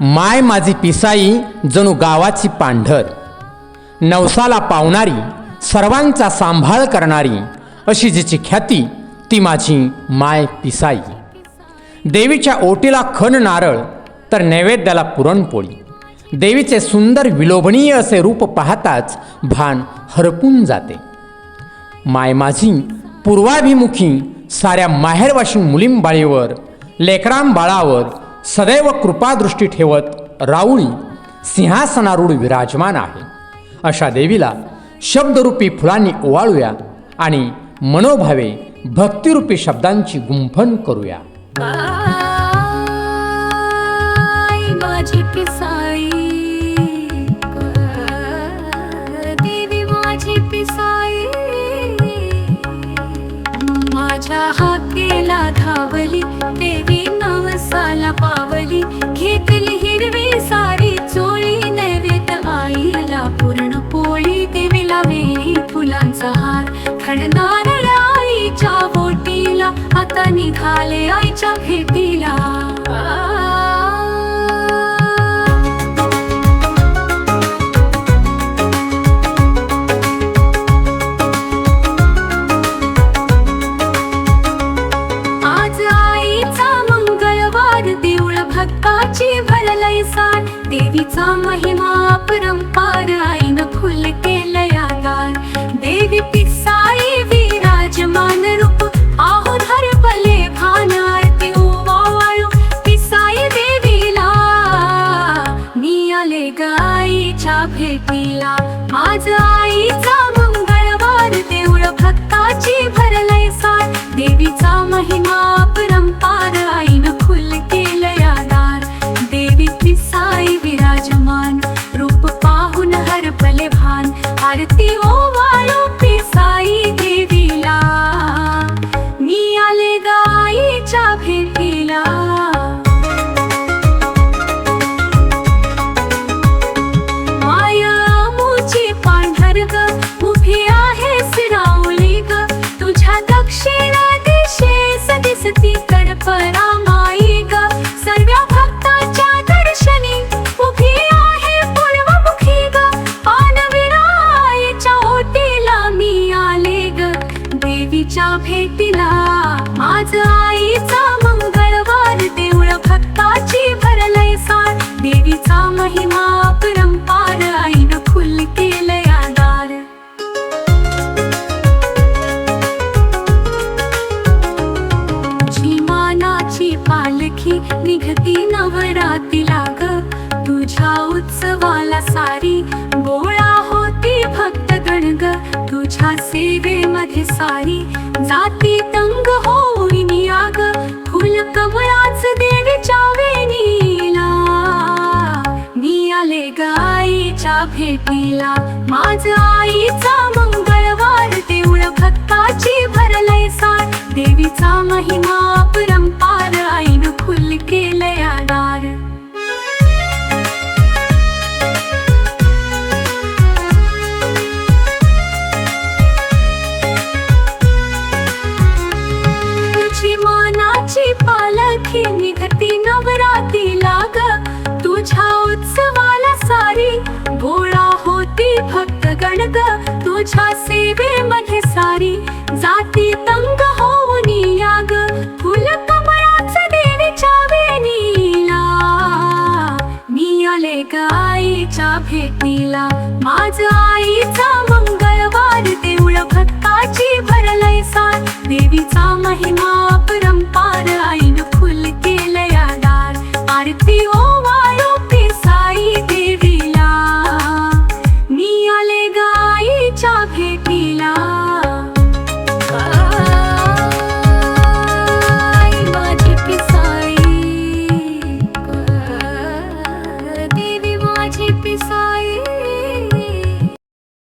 माय माझी पिसाई जणू गावाची पांढर, नवसाला पावणारी, सर्वांचा सांभाळ करणारी, अशी जिची ख्याती ती माझी माय पिसाई. देवीच्या ओटीला खण नारळ तर नैवेद्याला पुरणपोळी. देवीचे सुंदर विलोभनीय असे रूप पाहताच भान हरपून जाते. माय माझी पूर्वाभिमुखी साऱ्या माहेरवाशी मुलींबाळीवर, लेकरांबाळावर सदैव कृपादृष्टी ठेवत राऊळी सिंहासनारूढ विराजमान आहे. अशा देवीला शब्दरूपी फुलांनी ओवाळूया आणि मनोभावे भक्तिरूपी शब्दांची गुंफण करूया. माझी पिसाई, देवी माझी पिसाई, माझ्या हाकेला धावली, देवी नवसाला पावली, घेतली हिरवी सारी चोळी, नैवेद्य आईला पुरण पोळी, देवीला वेणी फुलांचा हार, खणनारळ आईच्या बोटीला, आता निघाले आईच्या भेटीला. भक्ताची भरलय सार, देवीचा महिमा अपरंपार, आईनं खुल केलया दार. देवी पिसाई विराजमान रूप, आहो धरपले भान, आरती ओवाळू पिसाई देवीला, मी आले गाईच्या भेटीला. माझ आईचा मंगळवार, देऊळ भक्ताची भरलय सार, देवीचा महिमा अपरंपार, आईनं खुल केलया दार. देवी पिसाई विराजमान रूप, पाहून हरपले भान, आरती ओवाळू पिसाई देवीला, मी आले गाईच्या भेटीला. माया मुची पांढर ग, उभी आहे सिरावली ग, तुझ्या दक्षिण दिशेस दिसती कडपरा माई ग, सर्व भक्ताच्या दर्शनी उभी आहे पूर्वमुखी ग, पानविराईच्या ओटीला मी आले ग, देवीच्या भेटीला. माझ आईचा मंगळवार, देऊळ भक्ताची भरलय सार, देवीचा महिमा अपरंपार, आईनं खुल केलया दार. मानाची पालखी निघती नवरातीला ग, तुझ्या उत्सवाला सारी गोळा होती भक्तगण ग, तुझ्या सेवेमध्ये सारी जाती तंग होईन याग, फुल कमळाच देवीच्या वेणीला, मी आले गाईच्या भेटीला. माझ आईचा मंगळवार, देऊळ भक्ताची भरलय सार, देवीचा महिमा अपरंपार, आईनं खुल केलया दार. तुझी मानाची पालखी निघती नवरातीला ग, तुझ्या उत्सवाला सारी गोळा होती भक्तगण ग, तुझ्या सेवेमध्ये सारी जाती तंग होऊन याग, फुल कमळाच देवीच्या वेणीला, मी आले गाईच्या भेटीला. माझ आईचा मंगळवार, देऊळ भक्ताची भरलय सार, देवीचा महिमा